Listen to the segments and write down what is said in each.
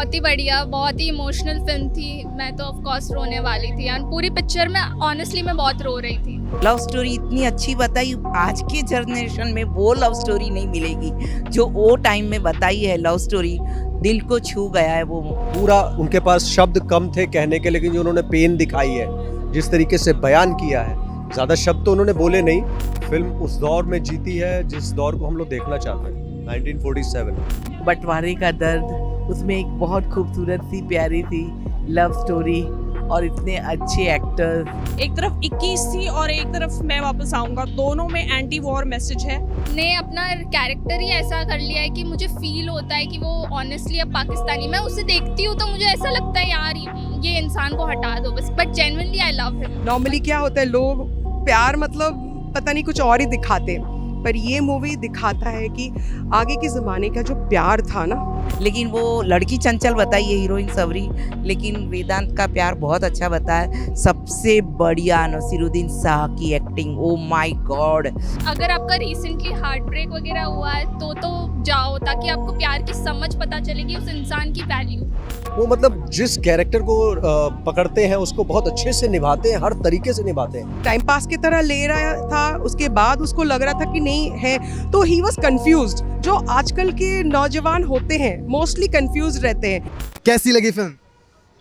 बहुत ही बढ़िया, बहुत ही इमोशनल फिल्म थी। मैं तो ऑफ कोर्स रोने वाली थी एंड पूरी पिक्चर में ऑनेस्टली मैं बहुत रो रही थी। लव स्टोरी इतनी अच्छी बताई, आज के जनरेशन में वो लव स्टोरी नहीं मिलेगी जो वो टाइम में बताई है। लव स्टोरी दिल को छू गया है वो। पूरा उनके पास शब्द कम थे कहने के, लेकिन जो उन्होंने पेन दिखाई है, जिस तरीके से बयान किया है, ज़्यादा शब्द तो उन्होंने बोले नहीं। फिल्म उस दौर में जीती है जिस दौर को हम लोग देखना चाहते हैं, 1947। बंटवारे का दर्द, उसमें एक बहुत खूबसूरत सी प्यारी सी लव स्टोरी और इतने अच्छे एक्टर्स। एक तरफ 21 थी और एक तरफ मैं वापस आऊंगा, दोनों में एंटी वॉर मैसेज है। ने अपना कैरेक्टर ही ऐसा कर लिया है कि मुझे फील होता है कि वो ऑनेस्टली अब पाकिस्तानी। मैं उसे देखती हूँ तो मुझे ऐसा लगता है यार ये इंसान को हटा दो बस, but genuinely I love him. Normally क्या होता है, लोग प्यार मतलब पता नहीं कुछ और ही दिखाते, पर ये मूवी दिखाता है कि आगे के ज़माने का जो प्यार था ना। लेकिन वो लड़की चंचल बताई है हीरोइन सबरी, लेकिन वेदांत का प्यार बहुत अच्छा बताया। सबसे बढ़िया नसीरुद्दीन शाह की एक्टिंग, ओ माय गॉड। अगर आपका रिसेंटली हार्ट ब्रेक वगैरह हुआ है तो जाओ, ताकि आपको प्यार की समझ पता चलेगी, उस इंसान की वैल्यू। वो मतलब जिस कैरेक्टर को पकड़ते हैं उसको बहुत अच्छे से निभाते हैं, हर तरीके से निभाते हैं। टाइम पास की तरह ले रहा था, उसके बाद उसको लग रहा था कि नहीं है, तो ही वॉज कन्फ्यूज्ड। जो आजकल के नौजवान होते हैं मोस्टली कन्फ्यूज रहते हैं। कैसी लगी फिल्म?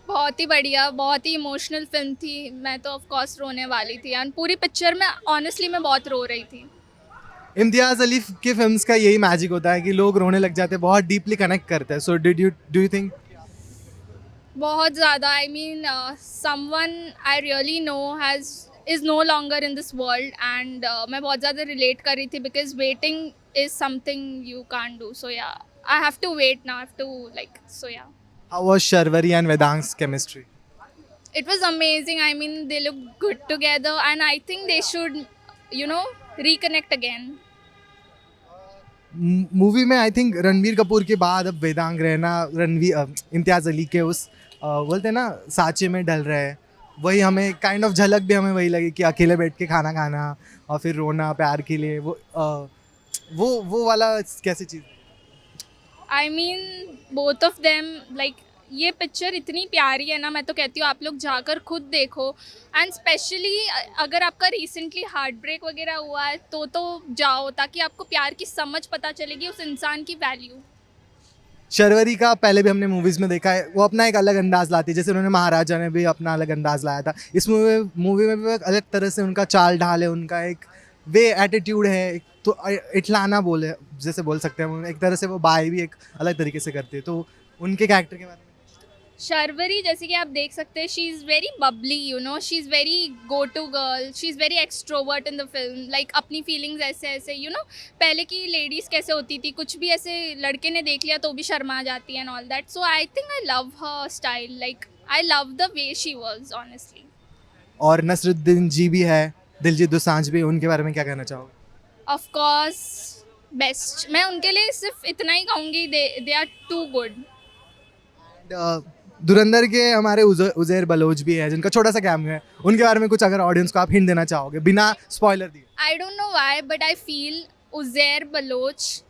बहुत ही बढ़िया, बहुत ही इमोशनल फिल्म थी। मैं तो ऑफ कोर्स रोने वाली थी एंड पूरी पिक्चर में ऑनेस्टली मैं बहुत रो रही थी। इम्तियाज़ अली की फिल्म्स का यही मैजिक होता है कि लोग रोने लग जाते हैं, बहुत डीपली कनेक्ट करते हैं। So do you think? बहुत ज़्यादा। I mean someone I really know is no longer in this world and मैं बहुत ज़्यादा रिलेट कर रही थी because waiting is something you can't do. So yeah I have to wait now, I have to like, so yeah. How was Sharvari and Vedant's chemistry? It was amazing. I mean, they look good together and I think they should, reconnect again. Movie में I think Ranbir Kapoor के बाद अब वेदांग रैना इम्तियाज़ अली के उस बोलते हैं ना साँचे में ढल रहे हैं, वही हमें काइंड ऑफ झलक भी हमें वही लगी कि अकेले बैठ के खाना खाना और फिर रोना प्यार के लिए, वो वाला कैसी चीज़? I mean, both of them, like, ये पिक्चर इतनी प्यारी है ना, मैं तो कहती हूँ आप लोग जाकर खुद देखो एंड स्पेशली अगर आपका रिसेंटली हार्ट ब्रेक वगैरह हुआ है तो जाओ, ताकि आपको प्यार की समझ पता चलेगी, उस इंसान की वैल्यू। शर्वरी का पहले भी हमने मूवीज़ में देखा है, वो अपना एक अलग अंदाज लाती है, जैसे उन्होंने महाराजा में भी अपना अलग अंदाज लाया था। इस मूवी में भी एक अलग तरह से उनका चाल ढाल है, उनका एक वे एटीट्यूड है, एक तो इठलाना बोले जैसे बोल सकते हैं, एक तरह से वो बाय भी एक अलग तरीके से करती है। तो उनके कैरेक्टर के बारे में शर्वरी जैसे कि आप देख सकते हैं, she is very bubbly, she is very go to girl, she is very extrovert in the film. Like अपनी फीलिंग्स ऐसे ऐसे पहले की लेडीज़ कैसे होती थी, कुछ भी ऐसे लड़के ने देख लिया तो भी शर्मा जाती है and all that. So I think I love her style, like I love the way she was honestly. और नसरुद्दीन जी भी है, दिलजीत दोसांझ भी, उनके बारे में क्या कहना चाहोगे? Of course best. मैं उनके लिए सिर्फ इतना ही कहूँगी, दे आर टू गुड। धुरंधर के हमारे उज़ैर बलोच भी है, जिनका छोटा सा कैमियो है, उनके बारे में कुछ अगर ऑडियंस को आप हिंट देना चाहोगे बिना स्पॉइलर दिए? I don't know why but I feel Uzair Baloch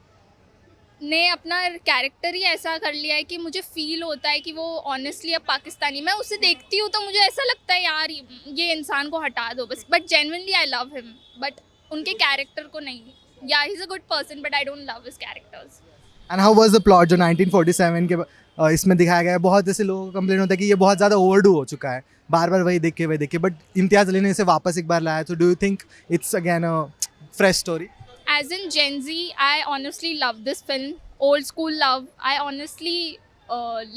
ने अपना कैरेक्टर ही ऐसा कर लिया है कि मुझे फील होता है कि वो ऑनेस्टली अब पाकिस्तानी। मैं उसे देखती हूँ तो मुझे ऐसा लगता है यार ये इंसान को हटा दो बस, but genuinely I love him, but उनके कैरेक्टर को नहीं। या he is a good person but I don't love his characters. And how was the plot जो 1947 के इसमें दिखाया गया है? बहुत ऐसे लोगों को कंप्लेन होता है कि ये बहुत ज़्यादा ओवरडू हो चुका है, बार बार वही देख के, बट इम्तियाज़ अली ने इसे वापस एक बार लाया, तो do you think it's again a fresh story? As in Gen Z, I honestly love this film. Old school love. I honestly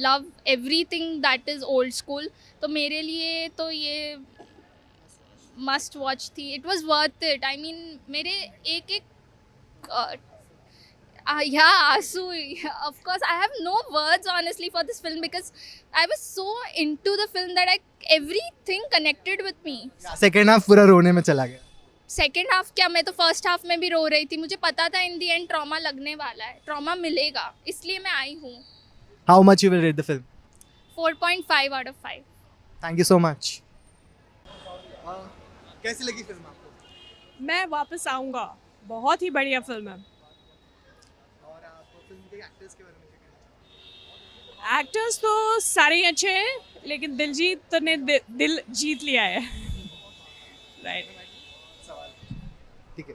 love everything that is old school. तो मेरे लिए तो ये must watch थी. It was worth it. I mean, मेरे एक आंसू. Of course, I have no words honestly for this film because I was so into the film that everything connected with me. Second half पूरा रोने में चला गया। Second half क्या, मैं तो फर्स्ट हाफ में भी रो रही थी। मुझे पता था इन दी एंड ट्रॉमा लगने वाला है, ट्रॉमा मिलेगा, इसलिए मैं आई हूँ। How much you will rate the film? 4.5 out of 5। Thank you so much. कैसी लगी फिल्म आपको? मैं वापस आऊंगा, बहुत ही बढ़िया फिल्म है। और आप फिल्म के एक्टर्स के बारे में क्या कहना चाहोगे? एक्टर्स तो सारे ही अच्छे हैं, लेकिन दिलजीत ने दिल जीत लिया है. राइट. ठीक है.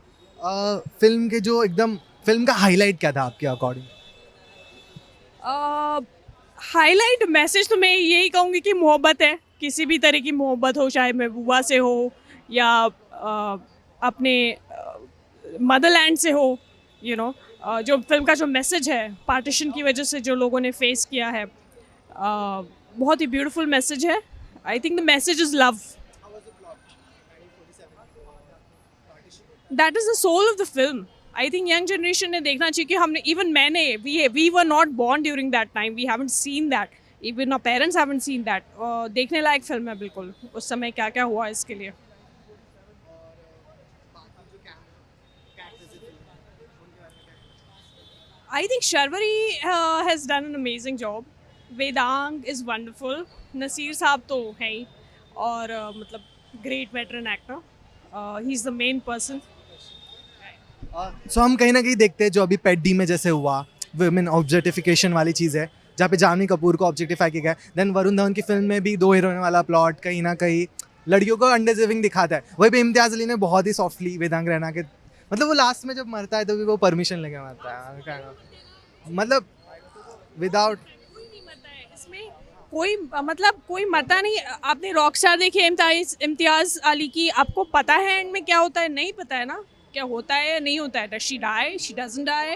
फिल्म के जो एकदम फिल्म का हाईलाइट क्या था आपके अकॉर्डिंग? हाईलाइट मैसेज तो मैं यही कहूँगी कि मोहब्बत है. किसी भी तरह की मोहब्बत हो, चाहे महबूबा से हो या अपने मदरलैंड से हो, यू नो. जो फिल्म का जो मैसेज है, पार्टीशन की वजह से जो लोगों ने फेस किया है, बहुत ही ब्यूटीफुल मैसेज है. I think the message is love. That is the soul of the film. I think young generation ने देखना चाहिए कि हमने, इवन मैंने, we were not born during that time, we haven't seen that, even our parents haven't seen that. देखने लायक film है बिल्कुल. उस समय क्या क्या हुआ इसके लिए. I think Sharvari has done an amazing job. Vedang is wonderful. Nasir साहब तो हैं ही, और मतलब great veteran actor. He's the main person. सो हम कहीं ना कहीं देखते हैं जो अभी पेट डी में जैसे हुआ, वुमेन ऑब्जेक्टिफिकेशन वाली चीज़ है, जहाँ पे जानवी कपूर को ऑब्जेक्टिफाई किया गया. देन वरुण धवन की फिल्म में भी 2 हीरोइन वाला प्लॉट कहीं ना कहीं लड़कियों को अंडरडिजर्विंग दिखाता है. वहीं पे इम्तियाज़ अली ने बहुत ही सॉफ्टली वेदांग रैना के, मतलब वो लास्ट में जब मरता है तो भी वो परमिशन लेके मरता है, मतलब विदाउट. कोई नहीं मरता है इसमें, कोई मरता नहीं. आपने रॉकस्टार देखी इम्तियाज़ अली की, आपको पता है एंड में क्या होता है? नहीं पता है ना, क्या होता है या नहीं होता है. Does she die, she doesn't die.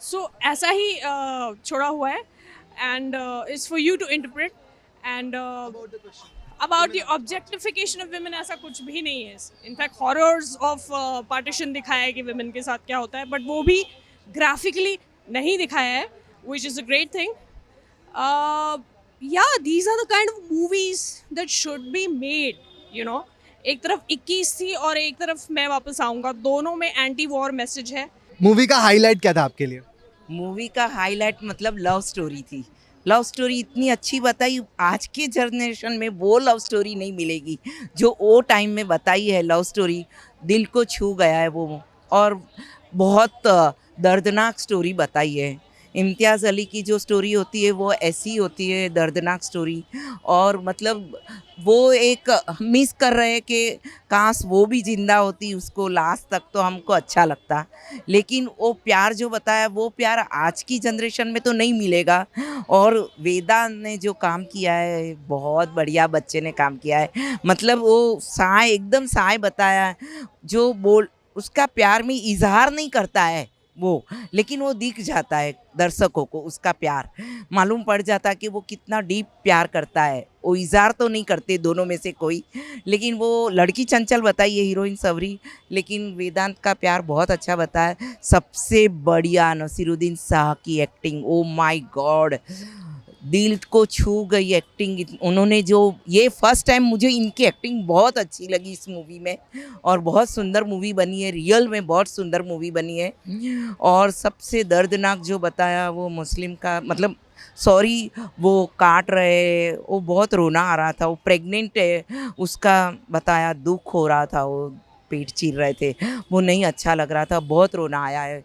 So ऐसा ही छोड़ा हुआ है, and it's for you to interpret. And about the objectification of women, ऐसा कुछ भी नहीं है. इनफैक्ट हॉरर्स ऑफ पार्टीशन दिखाया है कि विमेन के साथ क्या होता है, बट वो भी ग्राफिकली नहीं दिखाया है, which is a great thing. Yeah, these are the kind of movies that should be made, you know. एक तरफ 21 थी और एक तरफ मैं वापस आऊँगा, दोनों में एंटी वॉर मैसेज है. मूवी का हाईलाइट क्या था आपके लिए? मूवी का हाईलाइट मतलब लव स्टोरी थी. लव स्टोरी इतनी अच्छी बताई, आज के जनरेशन में वो लव स्टोरी नहीं मिलेगी जो वो टाइम में बताई है. लव स्टोरी दिल को छू गया है वो, और बहुत दर्दनाक स्टोरी बताई है. इम्तियाज़ अली की जो स्टोरी होती है वो ऐसी होती है, दर्दनाक स्टोरी. और मतलब वो एक मिस कर रहे हैं कि काश वो भी ज़िंदा होती, उसको लास्ट तक तो हमको अच्छा लगता. लेकिन वो प्यार जो बताया, वो प्यार आज की जनरेशन में तो नहीं मिलेगा. और वेदा ने जो काम किया है, बहुत बढ़िया बच्चे ने काम किया है. मतलब वो साय, एकदम साय बताया है, जो बोल उसका प्यार में इजहार नहीं करता है वो, लेकिन वो दिख जाता है दर्शकों को, उसका प्यार मालूम पड़ जाता है कि वो कितना डीप प्यार करता है. वो इजहार तो नहीं करते दोनों में से कोई, लेकिन वो लड़की चंचल बताई है हीरोइन सबरी, लेकिन वेदांत का प्यार बहुत अच्छा बताया. सबसे बढ़िया नसीरुद्दीन शाह की एक्टिंग, ओ माय गॉड, दिल को छू गई एक्टिंग उन्होंने. जो ये फर्स्ट टाइम मुझे इनकी एक्टिंग बहुत अच्छी लगी इस मूवी में, और बहुत सुंदर मूवी बनी है, रियल में बहुत सुंदर मूवी बनी है. और सबसे दर्दनाक जो बताया वो मुस्लिम का, मतलब सॉरी, वो काट रहे, वो बहुत रोना आ रहा था. वो प्रेग्नेंट है, उसका बताया, दुख हो रहा था, वो पेट चीर रहे थे, वो नहीं अच्छा लग रहा था, बहुत रोना आया है.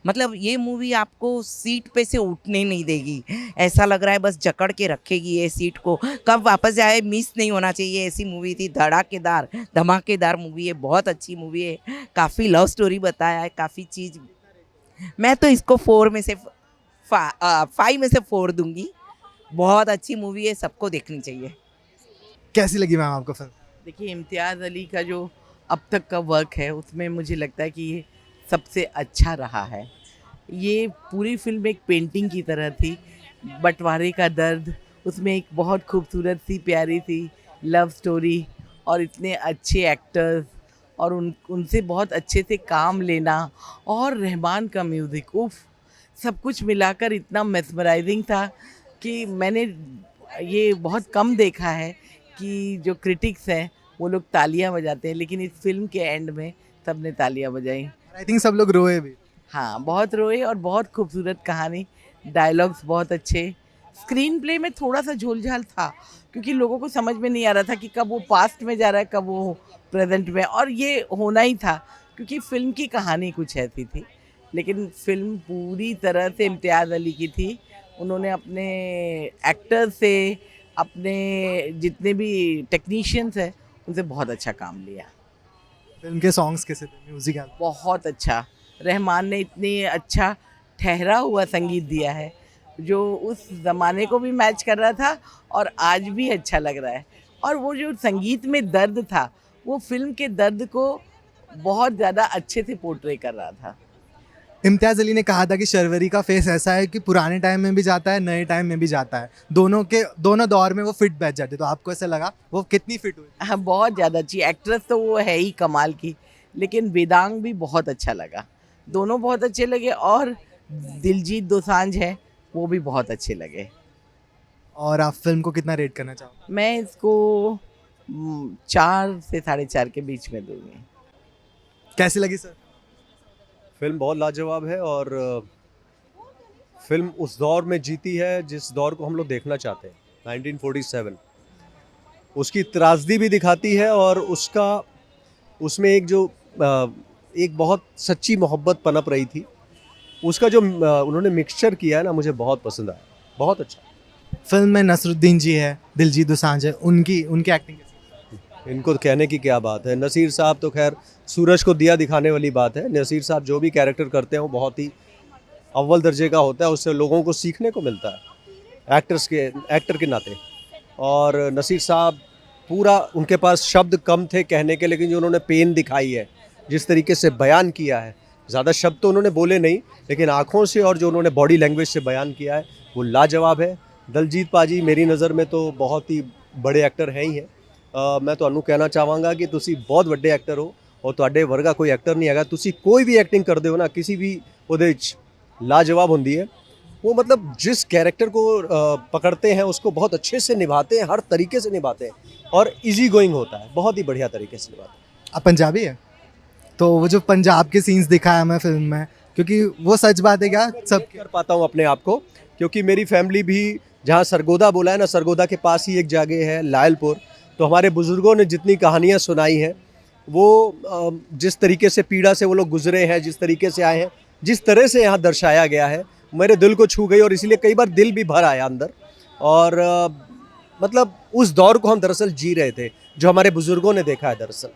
मतलब ये मूवी आपको सीट पे से उठने नहीं देगी, ऐसा लग रहा है बस जकड़ के रखेगी ये सीट को, कब वापस जाए, मिस नहीं होना चाहिए. ऐसी मूवी थी, धड़ाकेदार धमाकेदार मूवी है, बहुत अच्छी मूवी है. काफ़ी लव स्टोरी बताया है, काफ़ी चीज़. मैं तो इसको 5 में से 4 दूंगी. बहुत अच्छी मूवी है, सबको देखनी चाहिए. कैसी लगी मैम आपको फिल्म? देखिए, इम्तियाज़ अली का जो अब तक का वर्क है उसमें मुझे लगता है कि ये सबसे अच्छा रहा है. ये पूरी फिल्म एक पेंटिंग की तरह थी. बंटवारे का दर्द, उसमें एक बहुत खूबसूरत सी प्यारी सी लव स्टोरी, और इतने अच्छे एक्टर्स, और उनसे बहुत अच्छे से काम लेना, और रहमान का म्यूज़िक, उफ, सब कुछ मिलाकर इतना मेस्मराइजिंग था कि मैंने ये बहुत कम देखा है कि जो क्रिटिक्स हैं वो लोग तालियां बजाते हैं, लेकिन इस फिल्म के एंड में सबने तालियां बजाई. आई थिंक सब लोग रोए भी. हाँ, बहुत रोए, और बहुत खूबसूरत कहानी, डायलॉग्स बहुत अच्छे. स्क्रीन प्ले में थोड़ा सा झोलझाल था, क्योंकि लोगों को समझ में नहीं आ रहा था कि कब वो पास्ट में जा रहा है, कब वो प्रेजेंट में, और ये होना ही था क्योंकि फिल्म की कहानी कुछ ऐसी थी. लेकिन फिल्म पूरी तरह से इम्तियाज़ अली की थी. उन्होंने अपने एक्टर से, अपने जितने भी टेक्नीशियंस हैं उनसे बहुत अच्छा काम लिया। फिल्म के सॉन्ग्स कैसे थे, म्यूजिक? बहुत अच्छा। रहमान ने इतनी अच्छा ठहरा हुआ संगीत दिया है जो उस ज़माने को भी मैच कर रहा था और आज भी अच्छा लग रहा है। और वो जो संगीत में दर्द था वो फिल्म के दर्द को बहुत ज़्यादा अच्छे से पोर्ट्रे कर रहा था। इम्तियाज़ अली ने कहा था कि शर्वरी का फेस ऐसा है कि पुराने टाइम में भी जाता है, नए टाइम में भी जाता है, दोनों दौर में वो फिट बैठ जाती है। तो आपको ऐसा लगा वो कितनी फिट हुई? हाँ, बहुत ज़्यादा अच्छी एक्ट्रेस तो वो है ही कमाल की, लेकिन वेदांग भी बहुत अच्छा लगा। दोनों बहुत अच्छे लगे और दिलजीत दोसांझ है वो भी बहुत अच्छे लगे। और आप फिल्म को कितना रेट करना चाहोगे? मैं इसको 4 से 4.5 के बीच में दूंगी। कैसी लगी सर? फिल्म बहुत लाजवाब है और फिल्म उस दौर में जीती है जिस दौर को हम लोग देखना चाहते हैं, 1947। उसकी त्रासदी भी दिखाती है और उसमें एक बहुत सच्ची मोहब्बत पनप रही थी। उसका जो उन्होंने मिक्सचर किया है ना, मुझे बहुत पसंद आया, बहुत अच्छा। फिल्म में नसरुद्दीन जी है, दिलजीत दोसांझ है, उनकी एक्टिंग कैसी? इनको कहने की क्या बात है। नसीर साहब तो खैर सूरज को दिया दिखाने वाली बात है। नसीर साहब जो भी कैरेक्टर करते हैं वो बहुत ही अव्वल दर्जे का होता है, उससे लोगों को सीखने को मिलता है एक्टर के नाते। और नसीर साहब पूरा, उनके पास शब्द कम थे कहने के, लेकिन जो उन्होंने पेन दिखाई है, जिस तरीके से बयान किया है, ज़्यादा शब्द तो उन्होंने बोले नहीं, लेकिन आँखों से और जो उन्होंने बॉडी लैंग्वेज से बयान किया है वो लाजवाब है। दलजीत पाजी मेरी नज़र में तो बहुत ही बड़े एक्टर हैं ही हैं। मैं ਤੁਹਾਨੂੰ ਕਹਿਣਾ ਚਾਹਾਂਗਾ ਕਿ ਤੁਸੀਂ ਬਹੁਤ ਵੱਡੇ ਐਕਟਰ ਹੋ और ਤੁਹਾਡੇ ਵਰਗਾ ਕੋਈ ਐਕਟਰ नहीं ਹੈਗਾ। ਤੁਸੀਂ कोई भी एक्टिंग करते हो ना, किसी भी ਉਹਦੇ ਵਿੱਚ लाजवाब होती है। वो मतलब जिस कैरेक्टर को पकड़ते हैं उसको बहुत अच्छे से निभाते हैं, हर तरीके से निभाते हैं और इजी गोइंग होता है, बहुत ही बढ़िया तरीके से निभाते हैं। आप पंजाबी है तो वो जो पंजाब के सीन्स दिखाया मैं फिल्म में, क्योंकि वो सच बात है क्या सब कर पाता हूँ अपने आप को, क्योंकि मेरी फैमिली भी जहाँ सरगोदा बोला है ना, सरगोदा के पास ही एक जगह है लायलपुर। तो हमारे बुज़ुर्गों ने जितनी कहानियाँ सुनाई हैं वो जिस तरीके से पीड़ा से वो लोग गुजरे हैं, जिस तरीके से आए हैं, जिस तरह से यहाँ दर्शाया गया है, मेरे दिल को छू गई और इसलिए कई बार दिल भी भर आया अंदर। और मतलब उस दौर को हम दरअसल जी रहे थे जो हमारे बुज़ुर्गों ने देखा है दरअसल।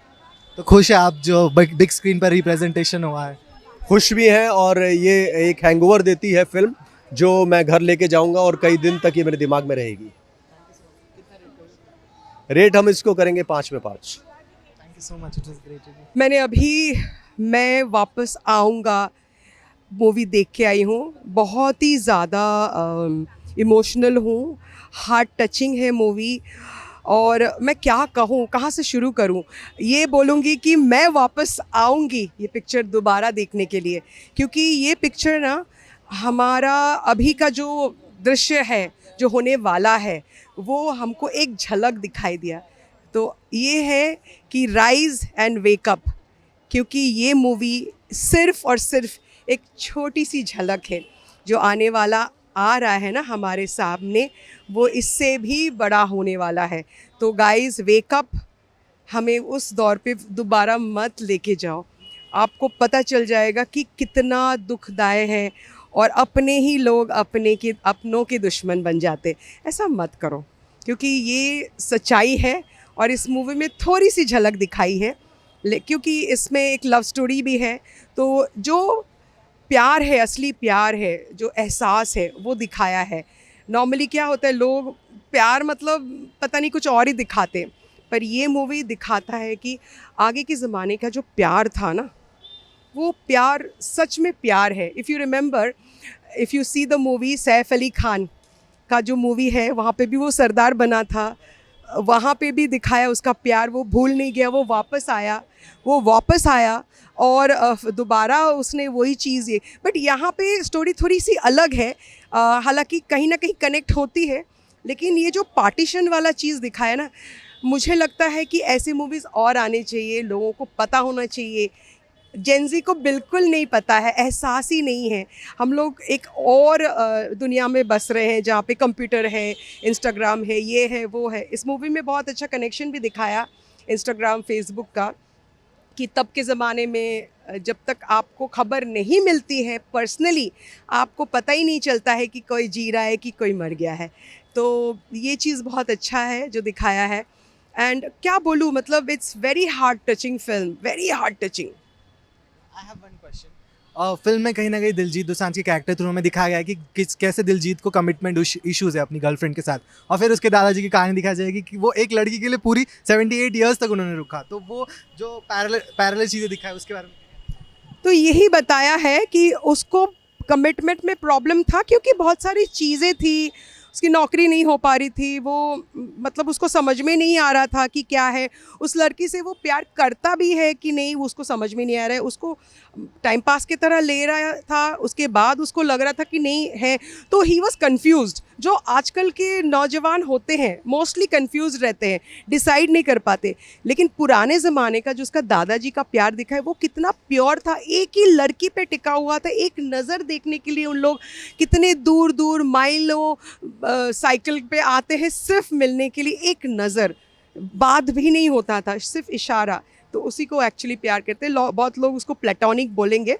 तो खुश है आप जो बिग स्क्रीन पर रिप्रेजेंटेशन हुआ है? खुश भी हैं और ये एक हैंगओवर देती है फिल्म जो मैं घर लेके जाऊंगा और कई दिन तक ये मेरे दिमाग में रहेगी। रेट हम इसको करेंगे 5 में 5। Thank you so much, it was great. मैं वापस आऊँगा मूवी देख के आई हूँ। बहुत ही ज़्यादा इमोशनल हूँ, हार्ट टचिंग है मूवी। और मैं क्या कहूँ, कहाँ से शुरू करूँ। ये बोलूँगी कि मैं वापस आऊँगी ये पिक्चर दोबारा देखने के लिए, क्योंकि ये पिक्चर ना हमारा अभी का जो दृश्य है, जो होने वाला है, वो हमको एक झलक दिखाई दिया। तो ये है कि राइज एंड वेकअप, क्योंकि ये मूवी सिर्फ़ और सिर्फ एक छोटी सी झलक है। जो आने वाला आ रहा है ना हमारे सामने, वो इससे भी बड़ा होने वाला है। तो गाइस वेकअप, हमें उस दौर पे दोबारा मत लेके जाओ। आपको पता चल जाएगा कि कितना दुखदाई है और अपने ही लोग अपनों के दुश्मन बन जाते। ऐसा मत करो, क्योंकि ये सच्चाई है और इस मूवी में थोड़ी सी झलक दिखाई है, क्योंकि इसमें एक लव स्टोरी भी है। तो जो प्यार है, असली प्यार है, जो एहसास है, वो दिखाया है। नॉर्मली क्या होता है, लोग प्यार मतलब पता नहीं कुछ और ही दिखाते हैं, पर ये मूवी दिखाता है कि आगे के ज़माने का जो प्यार था ना, वो प्यार सच में प्यार है। If you remember, if you see the movie, Saif Ali Khan का जो मूवी है, वहाँ पे भी वो सरदार बना था, वहाँ पे भी दिखाया उसका प्यार। वो भूल नहीं गया, वो वापस आया और दोबारा उसने वही चीज़ ये। बट यहाँ पे स्टोरी थोड़ी सी अलग है, हालांकि कहीं ना कहीं कनेक्ट होती है, लेकिन ये जो पार्टीशन वाला चीज़ दिखाया ना, मुझे लगता है कि ऐसी मूवीज़ और आने चाहिए, लोगों को पता होना चाहिए। जेनज़ी को बिल्कुल नहीं पता है, एहसास ही नहीं है। हम लोग एक और दुनिया में बस रहे हैं जहाँ पे कंप्यूटर है, इंस्टाग्राम है, ये है वो है। इस मूवी में बहुत अच्छा कनेक्शन भी दिखाया इंस्टाग्राम फेसबुक का। कि तब के ज़माने में जब तक आपको खबर नहीं मिलती है पर्सनली, आपको पता ही नहीं चलता है कि कोई जी रहा है कि कोई मर गया है। तो ये चीज़ बहुत अच्छा है जो दिखाया है। एंड क्या बोलूँ, मतलब it's very heart touching film, very heart touching. I have one question. Film में कहीं ना कहीं दिलजीत दोसांझ के कैरेक्टर थ्रू हमें दिखाया गया है कि कैसे दिलजीत को कमिटमेंट इश्यूज है अपनी गर्लफ्रेंड के साथ, और फिर उसके दादाजी की कहानी दिखाई जाएगी कि वो एक लड़की के लिए पूरी 78 ईयर्स तक उन्होंने रुका। तो वो जो पैरेलल चीज़ें दिखाई उसके बारे में तो यही बताया है कि उसको कमिटमेंट में प्रॉब्लम था क्योंकि बहुत सारी चीज़ें थी, उसकी नौकरी नहीं हो पा रही थी, वो मतलब उसको समझ में नहीं आ रहा था कि क्या है, उस लड़की से वो प्यार करता भी है कि नहीं वो उसको समझ में नहीं आ रहा है, उसको टाइम पास की तरह ले रहा था, उसके बाद उसको लग रहा था कि नहीं है, तो ही वॉज कन्फ्यूज्ड। जो आजकल के नौजवान होते हैं मोस्टली कन्फ्यूज रहते हैं, डिसाइड नहीं कर पाते। लेकिन पुराने ज़माने का जो उसका दादाजी का प्यार दिखा है वो कितना प्योर था, एक ही लड़की पे टिका हुआ था, एक नज़र देखने के लिए उन लोग कितने दूर दूर माइलों साइकिल पे आते हैं सिर्फ मिलने के लिए, एक नज़र, बात भी नहीं होता था, सिर्फ इशारा। तो उसी को एक्चुअली प्यार करते हैं। बहुत लोग उसको प्लेटोनिक बोलेंगे,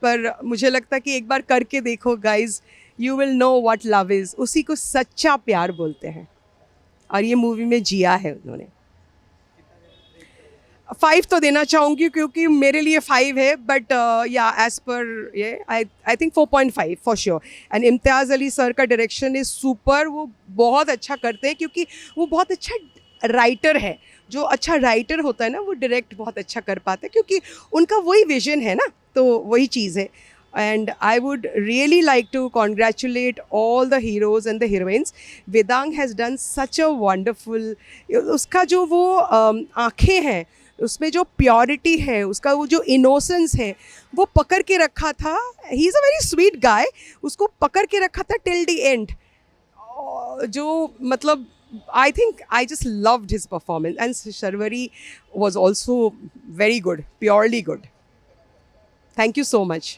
पर मुझे लगता है कि एक बार करके देखो guys, you will know what love is. उसी को सच्चा प्यार बोलते हैं, और ये मूवी में जिया है उन्होंने। 5 तो देना चाहूँगी क्योंकि मेरे लिए 5 है, बट या एज पर ये I think 4.5 for sure. And Imtiaz Ali sir का डायरेक्शन इज़ सुपर, वो बहुत अच्छा करते हैं क्योंकि वो बहुत अच्छा राइटर है। जो अच्छा राइटर होता है ना वो डायरेक्ट बहुत अच्छा कर पाता है क्योंकि उनका वही विजन है ना, तो वही चीज़ है। And I would really like to congratulate all the heroes and the heroines. Vedang has done such a wonderful, उसका जो वो आँखें हैं, उसमें जो प्योरिटी है, उसका वो जो इनोसेंस है, वो पकड़ के रखा था। He is a very sweet guy, उसको पकड़ के रखा था टिल द एंड। जो मतलब I think I just loved his performance, and Sharvari was also very good, purely good. Thank you so much.